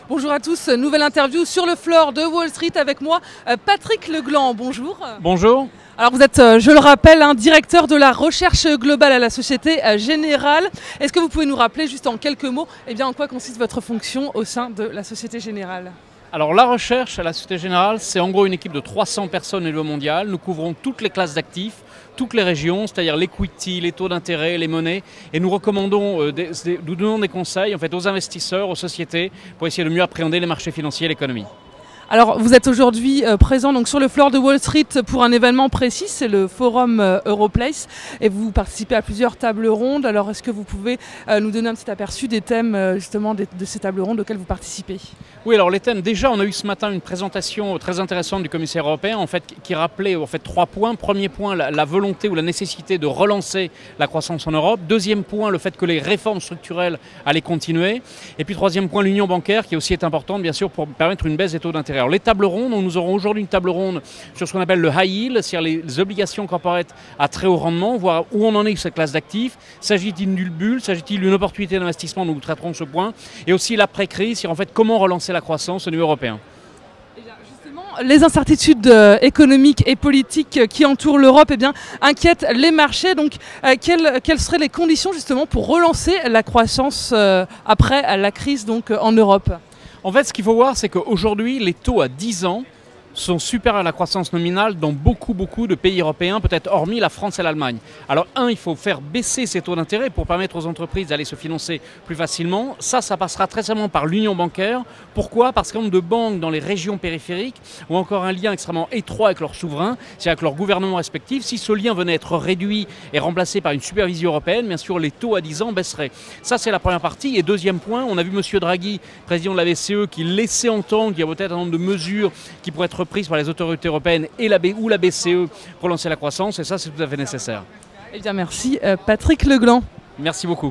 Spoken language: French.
Bonjour à tous, nouvelle interview sur le floor de Wall Street avec moi, Patrick Legland. Bonjour. Bonjour. Alors vous êtes, je le rappelle, directeur de la recherche globale à la Société Générale. Est-ce que vous pouvez nous rappeler juste en quelques mots en quoi consiste votre fonction au sein de la Société Générale ? Alors la recherche à la Société Générale, c'est en gros une équipe de 300 personnes au niveau mondial. Nous couvrons toutes les classes d'actifs, toutes les régions, c'est-à-dire l'equity, les taux d'intérêt, les monnaies. Et nous recommandons, nous donnons des conseils aux investisseurs, aux sociétés, pour essayer de mieux appréhender les marchés financiers et l'économie. Alors vous êtes aujourd'hui présent donc, sur le floor de Wall Street pour un événement précis, c'est le Forum Europlace et vous participez à plusieurs tables rondes. Alors est-ce que vous pouvez nous donner un petit aperçu des thèmes justement de ces tables rondes auxquelles vous participez ? Oui, alors les thèmes, déjà on a eu ce matin une présentation très intéressante du commissaire européen qui rappelait 3 points. Premier point, la volonté ou la nécessité de relancer la croissance en Europe. Deuxième point, le fait que les réformes structurelles allaient continuer. Et puis troisième point, l'union bancaire qui aussi est importante bien sûr pour permettre une baisse des taux d'intérêt. Alors, les tables rondes, nous aurons aujourd'hui une table ronde sur ce qu'on appelle le high yield, c'est-à-dire les obligations corporate à très haut rendement, voir où on en est avec cette classe d'actifs. S'agit-il d'une bulle, s'agit-il d'une opportunité d'investissement, nous traiterons ce point. Et aussi l'après-crise, c'est-à-dire comment relancer la croissance au niveau européen. Justement, les incertitudes économiques et politiques qui entourent l'Europe inquiètent les marchés. Donc, quelles seraient les conditions justement pour relancer la croissance après la crise en Europe ? En fait, ce qu'il faut voir, c'est qu'aujourd'hui, les taux à 10 ans sont supérieurs à la croissance nominale dans beaucoup de pays européens, peut-être hormis la France et l'Allemagne. Alors, il faut faire baisser ces taux d'intérêt pour permettre aux entreprises d'aller se financer plus facilement. Ça passera très certainement par l'union bancaire. Pourquoi ? Parce qu'un nombre de banques dans les régions périphériques ont encore un lien extrêmement étroit avec leurs souverains, c'est-à-dire avec leurs gouvernements respectifs. Si ce lien venait être réduit et remplacé par une supervision européenne, bien sûr, les taux à 10 ans baisseraient. Ça, c'est la première partie. Et deuxième point, on a vu M. Draghi, président de la BCE, qui laissait entendre qu'il y a peut-être un nombre de mesures qui pourraient être prises par les autorités européennes et la BCE pour lancer la croissance, et ça c'est tout à fait nécessaire. Merci Patrick Legland. Merci beaucoup.